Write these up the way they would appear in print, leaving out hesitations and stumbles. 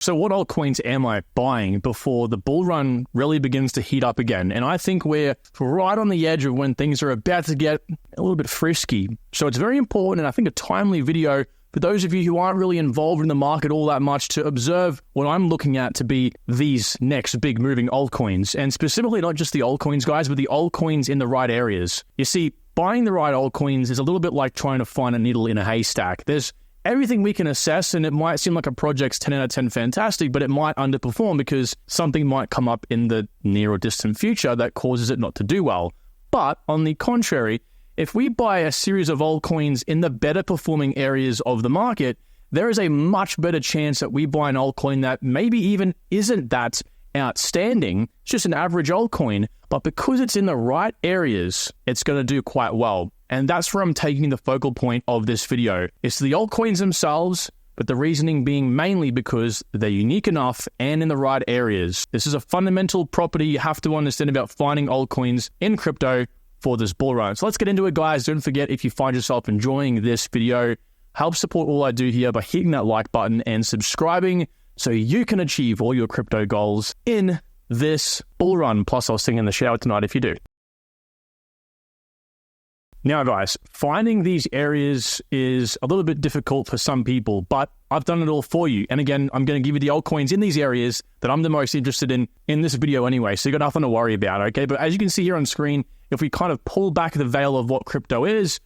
So what altcoins am I buying before the bull run really begins to heat up again? And I think we're right on the edge of when things are about to get a little bit frisky. So it's very important, and I think a timely video for those of you who aren't really involved in the market all that much to observe what I'm looking at to be these next big moving altcoins. And specifically not just the altcoins, guys, but the altcoins in the right areas. You see, buying the right altcoins is a little bit like trying to find a needle in a haystack. There's everything we can assess, and it might seem like a project's 10 out of 10 fantastic, but it might underperform because something might come up in the near or distant future that causes it not to do well. But on the contrary, if we buy a series of altcoins in the better performing areas of the market, there is a much better chance that we buy an altcoin that maybe even isn't that outstanding. It's just an average altcoin, but because it's in the right areas, it's going to do quite well. And that's where I'm taking the focal point of this video. It's the altcoins themselves, but the reasoning being mainly because they're unique enough and in the right areas. This is a fundamental property you have to understand about finding altcoins in crypto for this bull run. So let's get into it, guys. Don't forget, if you find yourself enjoying this video, help support all I do here by hitting that like button and subscribing so you can achieve all your crypto goals in this bull run. Plus, I'll sing in the shower tonight if you do. Now, guys, finding these areas is a little bit difficult for some people, but I've done it all for you. And again, I'm going to give you the altcoins in these areas that I'm the most interested in this video anyway, so you got nothing to worry about, okay? But as you can see here on screen, if we kind of pull back the veil of what crypto is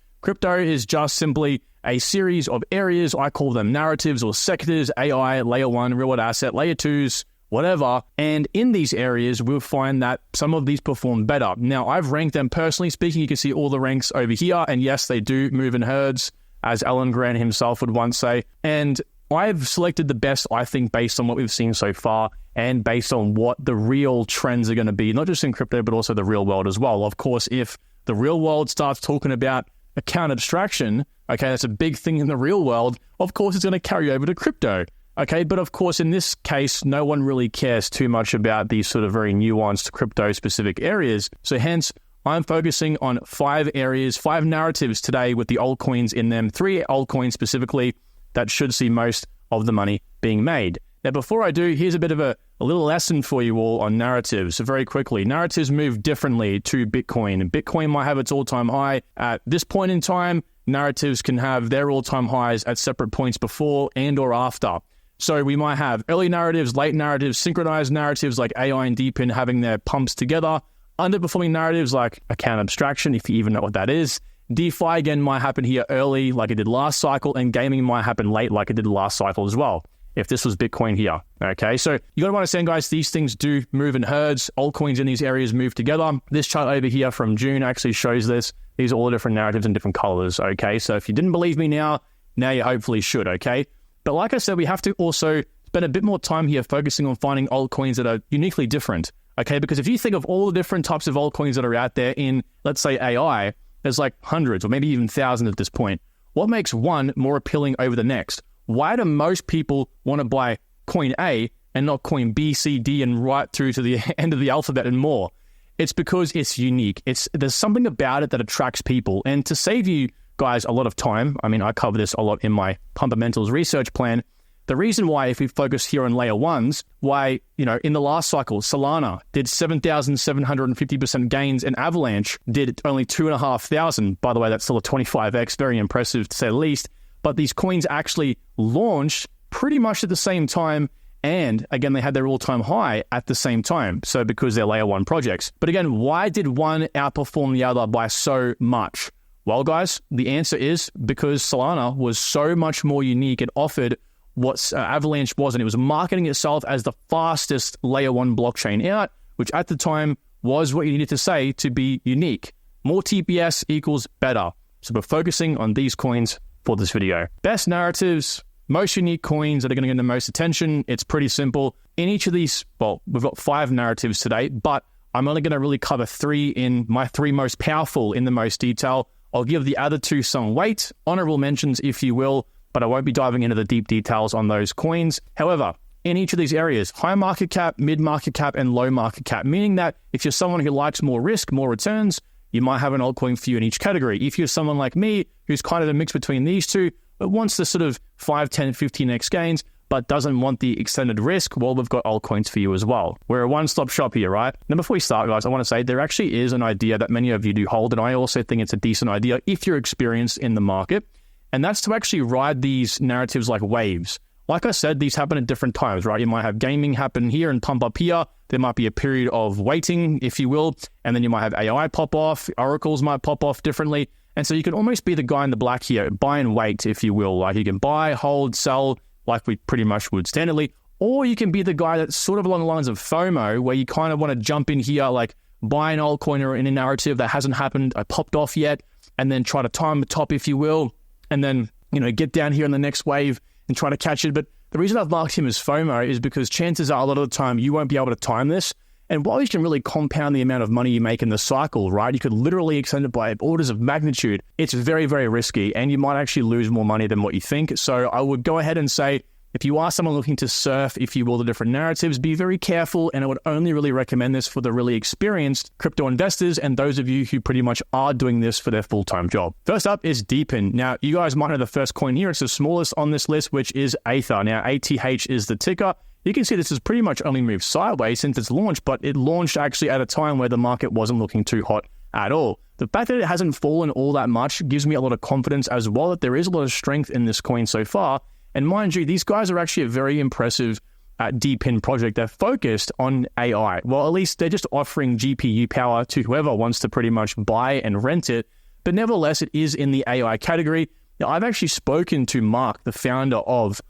just simply a series of areas. I call them narratives or sectors, AI, layer 1, real world asset, layer 2s, whatever. And in these areas, we'll find that some of these perform better. Now, I've ranked them personally speaking. You can see all the ranks over here. And yes, they do move in herds, as Alan Grant himself would once say. And I've selected the best, I think, based on what we've seen so far and based on what the real trends are going to be, not just in crypto, but also the real world as well. Of course, if the real world starts talking about account abstraction, okay, that's a big thing in the real world, of course, it's going to carry over to crypto. Okay, but of course, in this case, no one really cares too much about these sort of very nuanced crypto-specific areas. So hence, I'm focusing on 5 areas, 5 narratives today with the altcoins in them, 3 altcoins specifically that should see most of the money being made. Now, before I do, here's a bit of a little lesson for you all on narratives. So very quickly, narratives move differently to Bitcoin. Bitcoin might have its all-time high at this point in time. Narratives can have their all-time highs at separate points before and or after. So we might have early narratives, late narratives, synchronized narratives like AI and DePIN having their pumps together, underperforming narratives like account abstraction, if you even know what that is. DeFi, again, might happen here early like it did last cycle, and gaming might happen late like it did last cycle as well, if this was Bitcoin here. Okay, so you got to understand, guys, these things do move in herds. Altcoins in these areas move together. This chart over here from June actually shows this. These are all the different narratives in different colors, okay? So if you didn't believe me now you hopefully should, okay? But like I said, we have to also spend a bit more time here focusing on finding altcoins that are uniquely different, okay? Because if you think of all the different types of altcoins that are out there in, let's say, AI, there's like hundreds or maybe even thousands at this point. What makes one more appealing over the next? Why do most people want to buy coin A and not coin B, C, D, and right through to the end of the alphabet and more? It's because it's unique. There's something about it that attracts people. And to save you guys a lot of time, I mean, I cover this a lot in my Fundamentals research plan. The reason why, if we focus here on layer 1s, why, in the last cycle, Solana did 7,750% gains and Avalanche did only 2,500. By the way, that's still a 25x, very impressive to say the least. But these coins actually launched pretty much at the same time. And again, they had their all-time high at the same time. So because they're layer 1 projects. But again, why did one outperform the other by so much? Well, guys, the answer is because Solana was so much more unique. It offered what Avalanche wasn't. It was marketing itself as the fastest layer 1 blockchain out, which at the time was what you needed to say to be unique. More TPS equals better. So we're focusing on these coins for this video. Best narratives, most unique coins that are going to get the most attention. It's pretty simple. In each of these, well, we've got 5 narratives today, but I'm only going to really cover 3 in my 3 most powerful in the most detail. I'll give the other 2 some weight, honorable mentions, if you will, but I won't be diving into the deep details on those coins. However, in each of these areas, high market cap, mid market cap, and low market cap, meaning that if you're someone who likes more risk, more returns, you might have an altcoin for you in each category. If you're someone like me, who's kind of a mix between these two, but wants the sort of 5, 10, 15x gains, but doesn't want the extended risk, well, we've got altcoins for you as well. We're a one-stop shop here, right? Now, before we start, guys, I want to say there actually is an idea that many of you do hold, and I also think it's a decent idea if you're experienced in the market, and that's to actually ride these narratives like waves. Like I said, these happen at different times, right? You might have gaming happen here and pump up here. There might be a period of waiting, if you will, and then you might have AI pop off. Oracles might pop off differently. And so you can almost be the guy in the black here, buy and wait, if you will. Like you can buy, hold, sell, like we pretty much would standardly. Or you can be the guy that's sort of along the lines of FOMO, where you kind of want to jump in here, like buy an altcoin or in a narrative that hasn't happened, popped off yet, and then try to time the top, if you will, and then, get down here in the next wave and try to catch it. But the reason I've marked him as FOMO is because chances are a lot of the time you won't be able to time this. And while you can really compound the amount of money you make in the cycle, right, you could literally extend it by orders of magnitude. It's very, very risky, and you might actually lose more money than what you think. So I would go ahead and say, if you are someone looking to surf, if you will, the different narratives, be very careful, and I would only really recommend this for the really experienced crypto investors and those of you who pretty much are doing this for their full-time job. First up is DePIN. Now, you guys might know the first coin here. It's the smallest on this list, which is Aether. Now, ATH is the ticker. You can see this has pretty much only moved sideways since its launch, but it launched actually at a time where the market wasn't looking too hot at all. The fact that it hasn't fallen all that much gives me a lot of confidence as well that there is a lot of strength in this coin so far. And mind you, these guys are actually a very impressive DePIN project. They're focused on AI. Well, at least they're just offering GPU power to whoever wants to pretty much buy and rent it. But nevertheless, it is in the AI category. Now, I've actually spoken to Mark, the founder of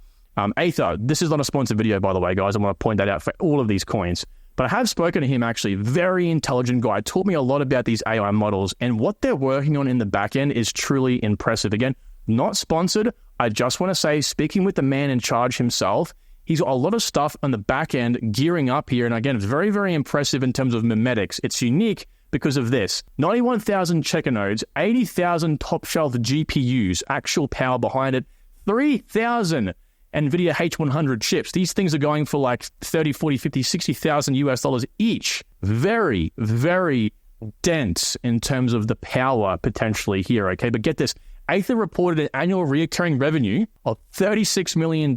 Aether. This is not a sponsored video, by the way, guys. I want to point that out for all of these coins. But I have spoken to him, actually. Very intelligent guy. Taught me a lot about these AI models. And what they're working on in the back end is truly impressive. Again, not sponsored. I just want to say, speaking with the man in charge himself, he's got a lot of stuff on the back end gearing up here. And again, it's very, very impressive in terms of memetics. It's unique because of this. 91,000 checker nodes, 80,000 top-shelf GPUs, actual power behind it, 3,000 NVIDIA H100 chips. These things are going for like 30, 40, 50, 60,000 US dollars each. Very, very dense in terms of the power potentially here, okay? But get this. Aether reported an annual recurring revenue of $36 million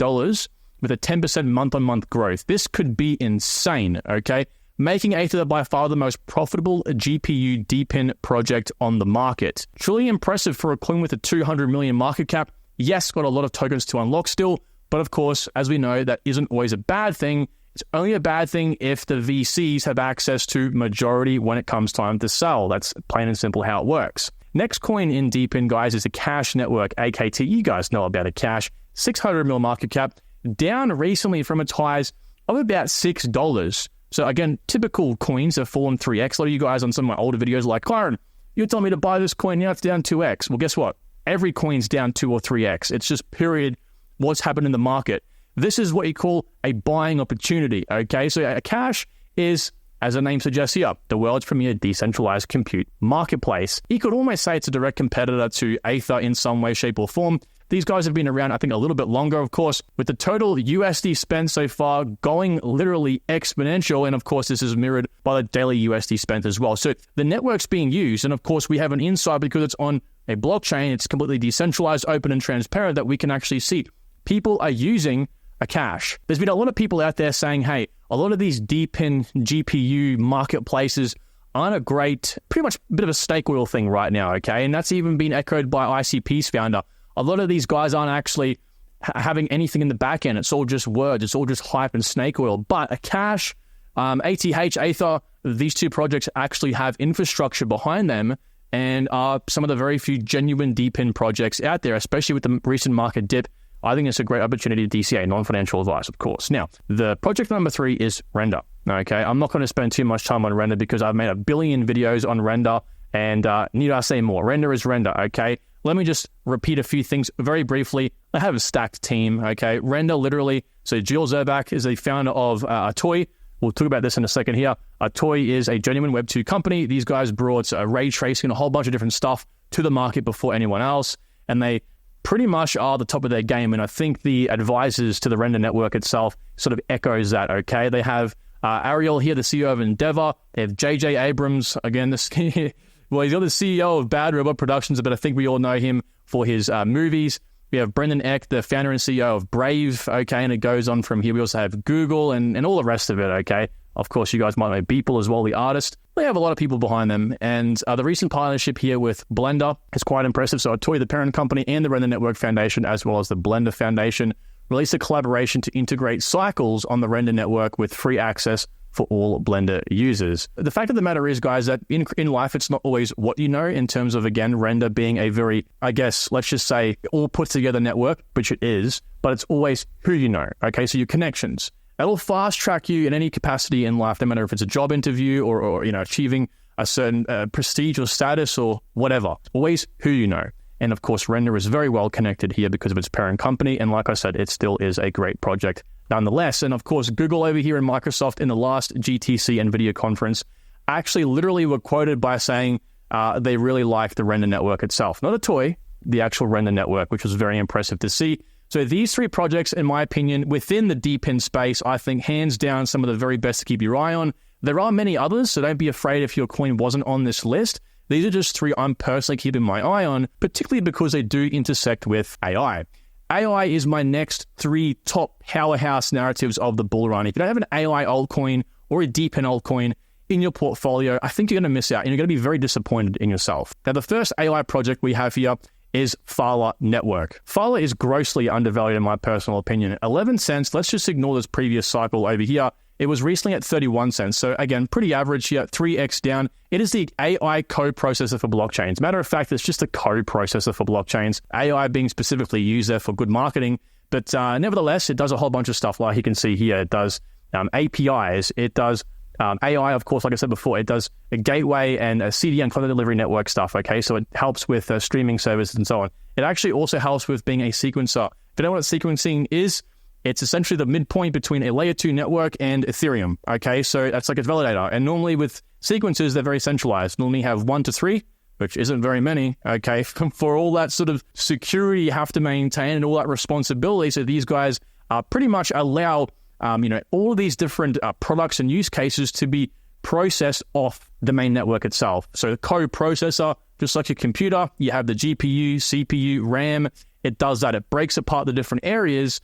with a 10% month-on-month growth. This could be insane, okay? Making Aether by far the most profitable GPU DePIN project on the market. Truly impressive for a coin with a 200 million market cap. Yes, got a lot of tokens to unlock still, but of course, as we know, that isn't always a bad thing. It's only a bad thing if the VCs have access to majority when it comes time to sell. That's plain and simple how it works. Next coin in DePIN, guys, is the Cash Network, AKT. You guys know about a Cash. 600 mil market cap, down recently from its highs of about $6. So again, typical coins have fallen 3x. A lot of you guys on some of my older videos are like, Kyron, you're telling me to buy this coin, now it's down 2x. Well, guess what? Every coin's down 2 or 3x. It's just period what's happened in the market. This is what you call a buying opportunity, okay? So a Cash is, as the name suggests here, the world's premier decentralized compute marketplace. You could almost say it's a direct competitor to Aether in some way, shape, or form. These guys have been around, I think, a little bit longer, of course, with the total USD spent so far going literally exponential. And of course, this is mirrored by the daily USD spent as well. So the network's being used. And of course, we have an insight because it's on a blockchain. It's completely decentralized, open, and transparent that we can actually see. People are using a Cash. There's been a lot of people out there saying, hey, a lot of these DePIN GPU marketplaces aren't a great, pretty much a bit of a snake oil thing right now, okay? And that's even been echoed by ICP's founder. A lot of these guys aren't actually having anything in the back end. It's all just words. It's all just hype and snake oil. But a Cash, ATH, Aether, these two projects actually have infrastructure behind them and are some of the very few genuine DePIN projects out there, especially with the recent market dip. I think it's a great opportunity to DCA, non-financial advice, of course. Now, the project number 3 is Render, okay? I'm not going to spend too much time on Render because I've made a billion videos on Render, and need I say more? Render is Render, okay? Let me just repeat a few things very briefly. I have a stacked team, okay? Render literally, so Jill Zerbak is the founder of Atoy. We'll talk about this in a second here. Atoy is a genuine Web2 company. These guys brought ray tracing and a whole bunch of different stuff to the market before anyone else, and they pretty much are the top of their game, and I think the advisors to the Render network itself sort of echoes that, okay? They have Ariel here, the CEO of Endeavor. They have JJ Abrams, again, well, he's got the CEO of Bad Robot Productions, but I think we all know him for his movies. We have Brendan Eck, the founder and CEO of Brave, okay, and it goes on from here. We also have Google and all the rest of it, okay. Of course, you guys might know Beeple as well, the artist. They have a lot of people behind them, and the recent partnership here with Blender is quite impressive. So Toy, the parent company, and the Render Network Foundation, as well as the Blender Foundation, released a collaboration to integrate cycles on the Render Network with free access for all Blender users. The fact of the matter is, guys, that in life, it's not always what you know in terms of, again, Render being a very, I guess, let's just say, all put together network, which it is, but it's always who you know, okay? So your connections. That'll fast track you in any capacity in life, no matter if it's a job interview or achieving a certain prestige or status or whatever. Always who you know. And of course, Render is very well connected here because of its parent company. And like I said, it still is a great project nonetheless. And of course, Google over here and Microsoft in the last GTC NVIDIA conference actually literally were quoted by saying they really like the Render network itself. Not a toy, the actual Render network, which was very impressive to see. So these three projects, in my opinion, within the DePIN space, I think hands down some of the very best to keep your eye on. There are many others, so don't be afraid if your coin wasn't on this list. These are just three I'm personally keeping my eye on, particularly because they do intersect with AI. AI is my next three top powerhouse narratives of the bull run. If you don't have an AI altcoin or a DePIN altcoin in your portfolio, I think you're going to miss out and you're going to be very disappointed in yourself. Now, the first AI project we have here is Phala Network. Phala is grossly undervalued in my personal opinion. 11 cents, let's just ignore this previous cycle over here. It was recently at 31 cents. So again, pretty average here, 3x down. It is the AI co-processor for blockchains. Matter of fact, it's just a co-processor for blockchains. AI being specifically used there for good marketing. But nevertheless, it does a whole bunch of stuff like you can see here. It does APIs. It does AI, of course, like I said before, it does a gateway and a CDN, content delivery network stuff, okay? So it helps with streaming services and so on. It actually also helps with being a sequencer. If you don't know what sequencing is, it's essentially the midpoint between a layer 2 network and Ethereum, okay? So that's like a validator. And normally with sequencers, they're very centralized. Normally have 1 to 3, which isn't very many, okay? For all that sort of security you have to maintain and all that responsibility, so these guys pretty much allow all of these different products and use cases to be processed off the main network itself. So the co-processor, just like your computer, you have the GPU, CPU, RAM. It does that. It breaks apart the different areas,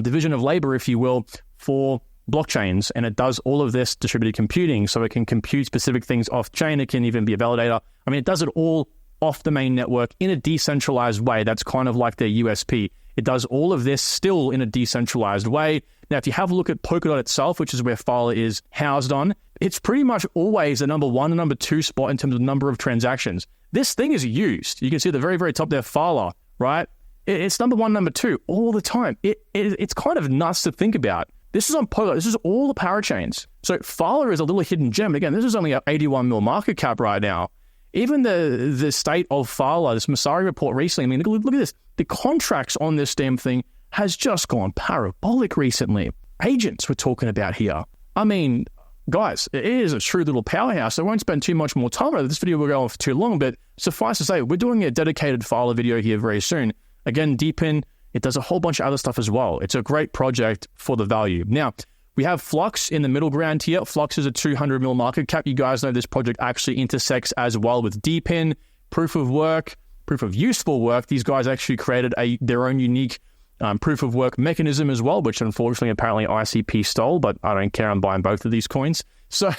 division of labor, if you will, for blockchains. And it does all of this distributed computing. So it can compute specific things off-chain. It can even be a validator. I mean, it does it all off the main network in a decentralized way. That's kind of like their USP. It does all of this still in a decentralized way. Now, if you have a look at Polkadot itself, which is where Phala is housed on, it's pretty much always the number 1 and number 2 spot in terms of number of transactions. This thing is used. You can see at the very, very top there, Phala, right? It's number 1, number 2 all the time. It's kind of nuts to think about. This is on Polkadot. This is all the parachains. So Phala is a little hidden gem. Again, this is only an 81 mil market cap right now. Even the state of Phala, this Masari report recently, I mean, look at this. The contracts on this damn thing has just gone parabolic recently. Agents we're talking about here. I mean, guys, it is a true little powerhouse. I won't spend too much more time on it. This video will go on for too long, but suffice to say, we're doing a dedicated Phala video here very soon. Again, DePIN, it does a whole bunch of other stuff as well. It's a great project for the value. Now, we have Flux in the middle ground here. Flux is a 200 mil market cap. You guys know this project actually intersects as well with DePIN, proof of work, proof of useful work. These guys actually created their own unique proof of work mechanism as well, which unfortunately apparently ICP stole, but I don't care. I'm buying both of these coins. So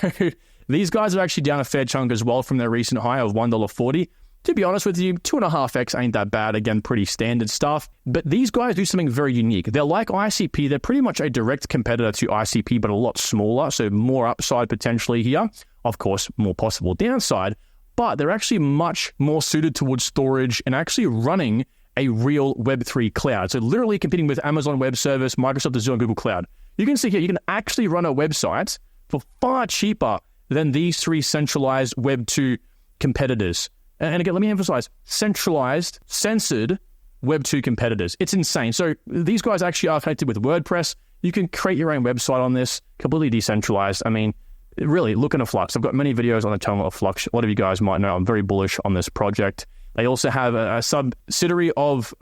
these guys are actually down a fair chunk as well from their recent high of $1.40. To be honest with you, 2.5x ain't that bad. Again, pretty standard stuff. But these guys do something very unique. They're like ICP. They're pretty much a direct competitor to ICP, but a lot smaller. So more upside potentially here. Of course, more possible downside. But they're actually much more suited towards storage and actually running a real Web3 cloud. So literally competing with Amazon Web Service, Microsoft Azure, and Google Cloud. You can see here, you can actually run a website for far cheaper than these three centralized Web2 competitors. And again, let me emphasize, centralized, censored Web2 competitors. It's insane. So these guys actually are connected with WordPress. You can create your own website on this, completely decentralized. I mean, really, look into Flux. I've got many videos on the channel of Flux. A lot of you guys might know I'm very bullish on this project. They also have a subsidiary of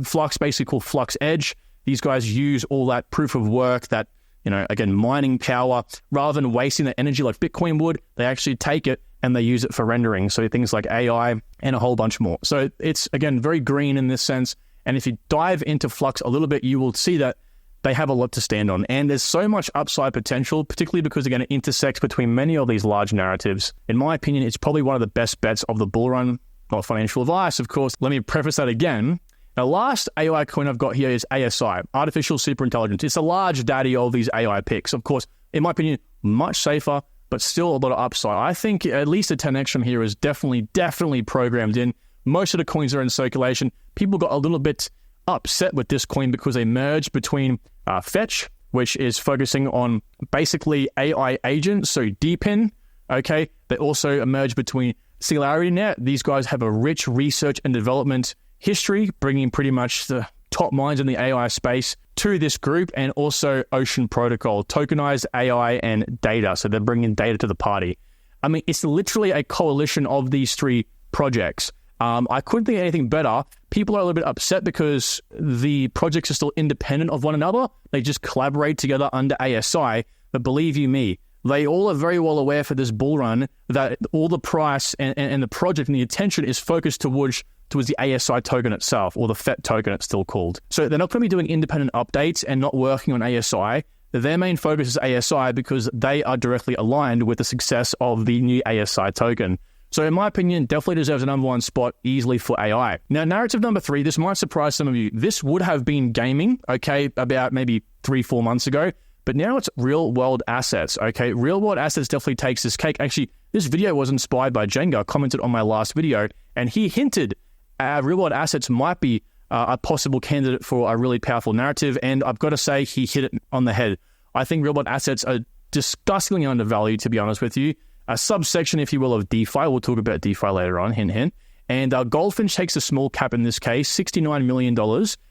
Flux, basically called Flux Edge. These guys use all that proof of work, that, again, mining power. Rather than wasting that energy like Bitcoin would, they actually take it and they use it for rendering. So things like AI and a whole bunch more. So it's, again, very green in this sense. And if you dive into Flux a little bit, you will see that they have a lot to stand on. And there's so much upside potential, particularly because, again, it intersects between many of these large narratives. In my opinion, it's probably one of the best bets of the bull run. Not financial advice, of course. Let me preface that again. The last AI coin I've got here is ASI, Artificial Superintelligence. It's a large daddy of these AI picks. Of course, in my opinion, much safer, but still a lot of upside. I think at least a 10x from here is definitely programmed in. Most of the coins are in circulation. People got a little bit upset with this coin because they merged between Fetch, which is focusing on basically AI agents, so DePIN, okay? They also merged between SingularityNet. These guys have a rich research and development history, bringing pretty much the top minds in the AI space to this group, and also Ocean Protocol, tokenized AI and data. So they're bringing data to the party. I mean, it's literally a coalition of these three projects. I couldn't think of anything better. People are a little bit upset because the projects are still independent of one another. They just collaborate together under ASI. But believe you me, they all are very well aware for this bull run that all the price and the project and the attention is focused towards the ASI token itself, or the FET token it's still called. So they're not going to be doing independent updates and not working on ASI. Their main focus is ASI because they are directly aligned with the success of the new ASI token. So in my opinion, definitely deserves a number one spot easily for AI. Now, narrative number 3, this might surprise some of you. This would have been gaming, okay, about maybe 3-4 months ago, but now it's real world assets, okay? Real world assets definitely takes this cake. Actually, this video was inspired by Jenga, commented on my last video, and he hinted real world assets might be a possible candidate for a really powerful narrative, and I've got to say he hit it on the head. I think real world assets are disgustingly undervalued, to be honest with you. A subsection, if you will, of DeFi. We'll talk about DeFi later on, hint, hint. And Goldfinch takes a small cap in this case, $69 million.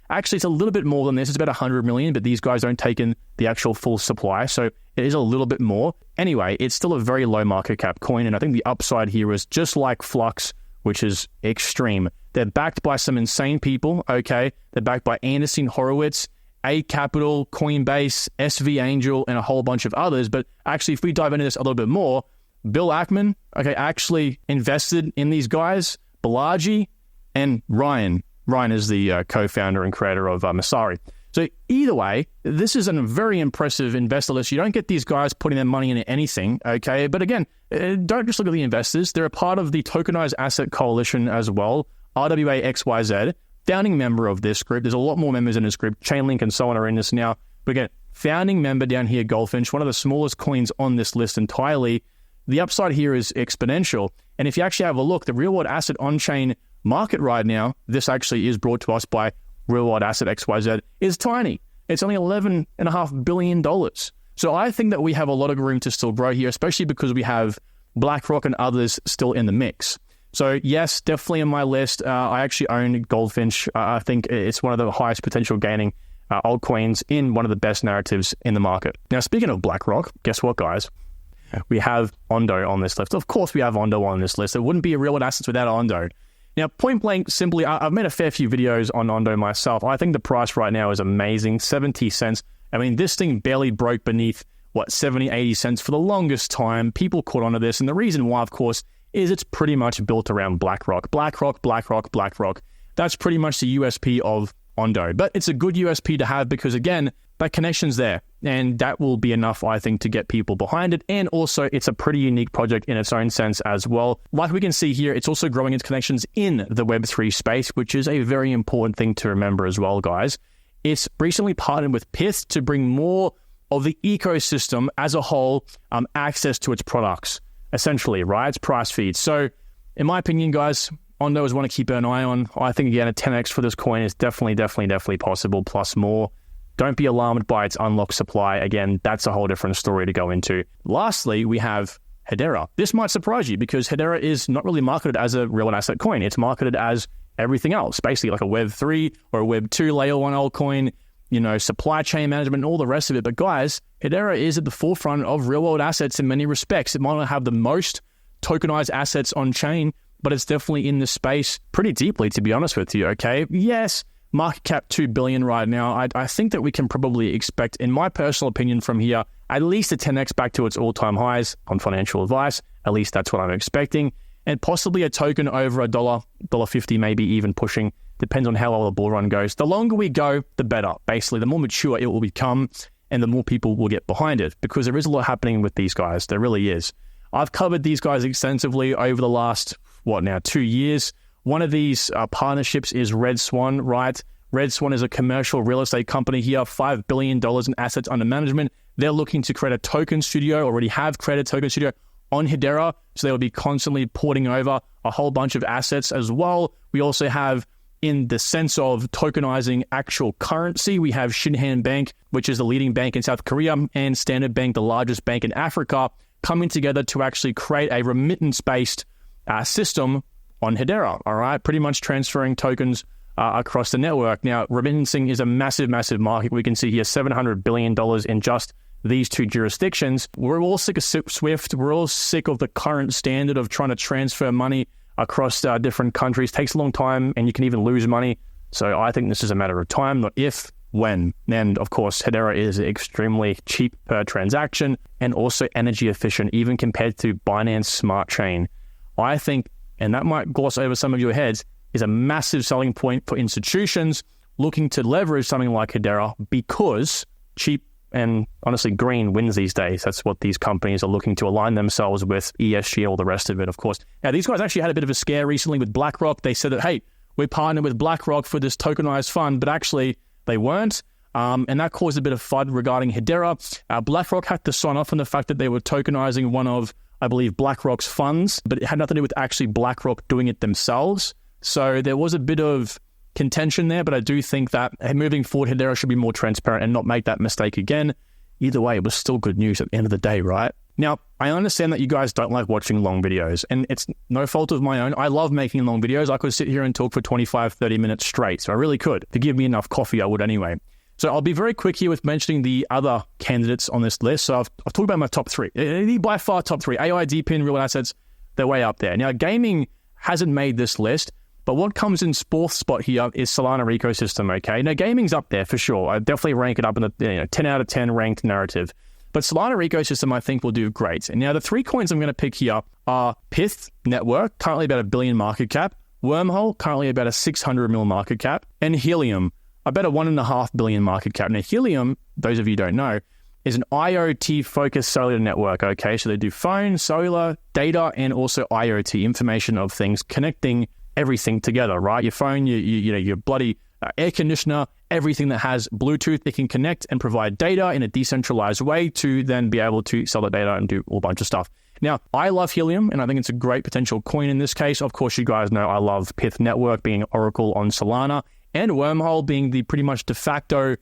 Actually, it's a little bit more than this. It's about $100 million, but these guys don't take in the actual full supply, so it is a little bit more. Anyway, it's still a very low market cap coin, and I think the upside here is just like Flux, which is extreme. They're backed by some insane people, okay? They're backed by Anderson Horowitz, A Capital, Coinbase, SV Angel, and a whole bunch of others. But actually, if we dive into this a little bit more, Bill Ackman, okay, actually invested in these guys, Balaji, and Ryan. Ryan is the co-founder and creator of Masari. So either way, this is a very impressive investor list. You don't get these guys putting their money into anything, okay? But again, don't just look at the investors. They're a part of the Tokenized Asset Coalition as well, RWA XYZ, founding member of this group. There's a lot more members in this group. Chainlink and so on are in this now. But again, founding member down here, Goldfinch, one of the smallest coins on this list entirely. The upside here is exponential. And if you actually have a look, the real world asset on-chain market right now, this actually is brought to us by real world asset XYZ, is tiny. It's only $11.5 billion. So I think that we have a lot of room to still grow here, especially because we have BlackRock and others still in the mix. So yes, definitely on my list. I actually own Goldfinch. I think it's one of the highest potential gaining altcoins in one of the best narratives in the market. Now, speaking of BlackRock, guess what, guys? We have Ondo on this list. Of course, we have Ondo on this list. It wouldn't be a real world assets without Ondo. Now, point blank, simply, I've made a fair few videos on Ondo myself. I think the price right now is amazing, 70 cents. I mean, this thing barely broke beneath, 70, 80 cents for the longest time. People caught onto this, and the reason why, of course, is it's pretty much built around BlackRock. BlackRock. That's pretty much the USP of Ondo. But it's a good USP to have because, again, that connection's there. And that will be enough, I think, to get people behind it. And also, it's a pretty unique project in its own sense as well. Like we can see here, it's also growing its connections in the Web3 space, which is a very important thing to remember as well, guys. It's recently partnered with PYTH to bring more of the ecosystem as a whole access to its products, essentially, right? It's price feeds. So, in my opinion, guys, Ondo is one to keep an eye on. I think, again, a 10x for this coin is definitely possible, plus more. Don't be alarmed by its unlocked supply. Again, that's a whole different story to go into. Lastly, we have Hedera. This might surprise you because Hedera is not really marketed as a real asset coin. It's marketed as everything else, basically like a Web3 or a Web2 layer 1 altcoin, supply chain management and all the rest of it. But guys, Hedera is at the forefront of real world assets in many respects. It might not have the most tokenized assets on chain, but it's definitely in the space pretty deeply, to be honest with you, okay? Yes, market cap $2 billion right now. I think that we can probably expect, in my personal opinion from here, at least a 10x back to its all-time highs on financial advice. At least that's what I'm expecting. and possibly a token over $1, $1.50, maybe even pushing. Depends on how well the bull run goes. The longer we go, the better. Basically, the more mature it will become and the more people will get behind it, because there is a lot happening with these guys. There really is. I've covered these guys extensively over the last, 2 years. One of these partnerships is Red Swan, right? Red Swan is a commercial real estate company here, $5 billion in assets under management. They're looking to create a token studio, already have created a token studio on Hedera, so they will be constantly porting over a whole bunch of assets as well. We also have, in the sense of tokenizing actual currency, we have Shinhan Bank, which is the leading bank in South Korea, and Standard Bank, the largest bank in Africa, coming together to actually create a remittance-based system on Hedera, all right? Pretty much transferring tokens across the network. Now, remittancing is a massive, massive market. We can see here $700 billion in just these two jurisdictions. We're all sick of SWIFT. We're all sick of the current standard of trying to transfer money across different countries. Takes a long time, and you can even lose money. So I think this is a matter of time, not if, when. And of course, Hedera is extremely cheap per transaction and also energy efficient, even compared to Binance Smart Chain. I think, and that might gloss over some of your heads, is a massive selling point for institutions looking to leverage something like Hedera, because cheap and honestly green wins these days. That's what these companies are looking to align themselves with, ESG and all the rest of it, of course. Now, these guys actually had a bit of a scare recently with BlackRock. They said that, hey, we're partnered with BlackRock for this tokenized fund, but actually they weren't. And that caused a bit of FUD regarding Hedera. BlackRock had to sign off on the fact that they were tokenizing one of, I believe, BlackRock's funds, but it had nothing to do with actually BlackRock doing it themselves. So there was a bit of contention there, but I do think that moving forward, Hedera should be more transparent and not make that mistake again. Either way, it was still good news at the end of the day, right? Now, I understand that you guys don't like watching long videos, and it's no fault of my own. I love making long videos. I could sit here and talk for 25, 30 minutes straight, so I really could. If you give me enough coffee, I would anyway. So I'll be very quick here with mentioning the other candidates on this list. So I've talked about my top three. By far top three. AI, DeFi, real assets, they're way up there. Now, gaming hasn't made this list, but what comes in fourth spot here is Solana ecosystem, okay? Now, gaming's up there for sure. I definitely rank it up in the 10 out of 10 ranked narrative. But Solana ecosystem, I think, will do great. And now the three coins I'm going to pick here are PYTH Network, currently about $1 billion market cap, Wormhole, currently about a 600 mil market cap, and Helium, about a $1.5 billion market cap. Now, Helium, those of you who don't know, is an IoT-focused cellular network, okay? So they do phone, cellular, data, and also IoT, information of things, connecting everything together, right? Your phone, your bloody air conditioner, everything that has Bluetooth, it can connect and provide data in a decentralized way to then be able to sell the data and do a bunch of stuff. Now, I love Helium, and I think it's a great potential coin in this case. Of course, you guys know I love PYTH Network being Oracle on Solana, and Wormhole being the pretty much de facto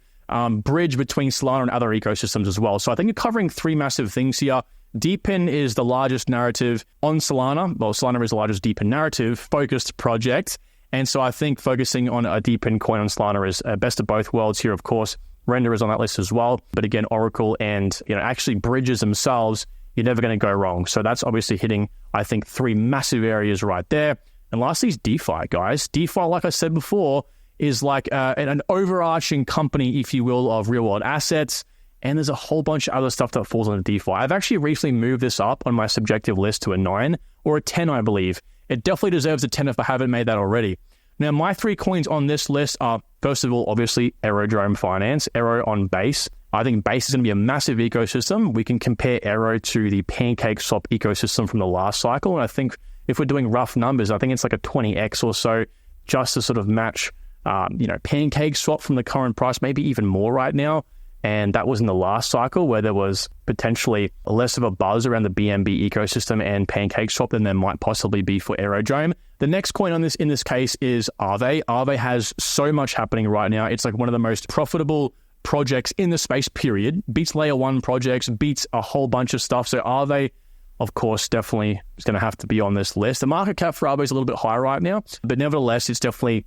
bridge between Solana and other ecosystems as well. So I think you're covering three massive things here. DePIN is the largest narrative on Solana. Well, Solana is the largest DePIN narrative-focused project. And so I think focusing on a DePIN coin on Solana is best of both worlds here, of course. Render is on that list as well. But again, Oracle and actually bridges themselves, you're never going to go wrong. So that's obviously hitting, I think, three massive areas right there. And lastly is DeFi, guys. DeFi, like I said before, is like an overarching company, if you will, of real-world assets. And there's a whole bunch of other stuff that falls under DeFi. I've actually recently moved this up on my subjective list to a 9 or a 10, I believe. It definitely deserves a 10 if I haven't made that already. Now, my three coins on this list are, first of all, obviously, Aerodrome Finance, Aero on Base. I think Base is going to be a massive ecosystem. We can compare Aero to the PancakeSwap ecosystem from the last cycle. And I think if we're doing rough numbers, I think it's like a 20x or so just to sort of match, PancakeSwap from the current price, maybe even more right now. And that was in the last cycle where there was potentially less of a buzz around the BNB ecosystem and PancakeSwap than there might possibly be for Aerodrome. The next coin on this, in this case, is Aave. Aave has so much happening right now. It's like one of the most profitable projects in the space, period. Beats layer one projects, beats a whole bunch of stuff. So Aave, of course, definitely is going to have to be on this list. The market cap for Aave is a little bit higher right now, but nevertheless, it's definitely,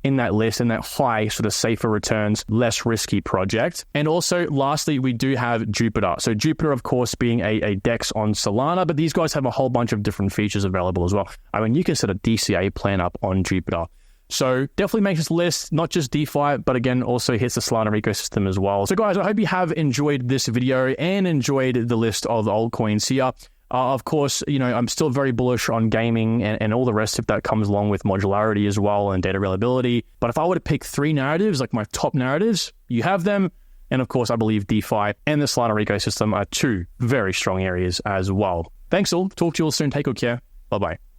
in that list, in that high sort of safer returns, less risky project. And also, lastly, we do have Jupiter. So Jupiter, of course, being a DEX on Solana, but these guys have a whole bunch of different features available as well. I mean, you can set a DCA plan up on Jupiter. So definitely makes this list, not just DeFi, but again, also hits the Solana ecosystem as well. So guys, I hope you have enjoyed this video and enjoyed the list of altcoins here. Of course, I'm still very bullish on gaming and all the rest of that comes along with modularity as well and data availability. But if I were to pick 3 narratives, like my top narratives, you have them. And of course, I believe DeFi and the Solana ecosystem are 2 very strong areas as well. Thanks all. Talk to you all soon. Take good care. Bye-bye.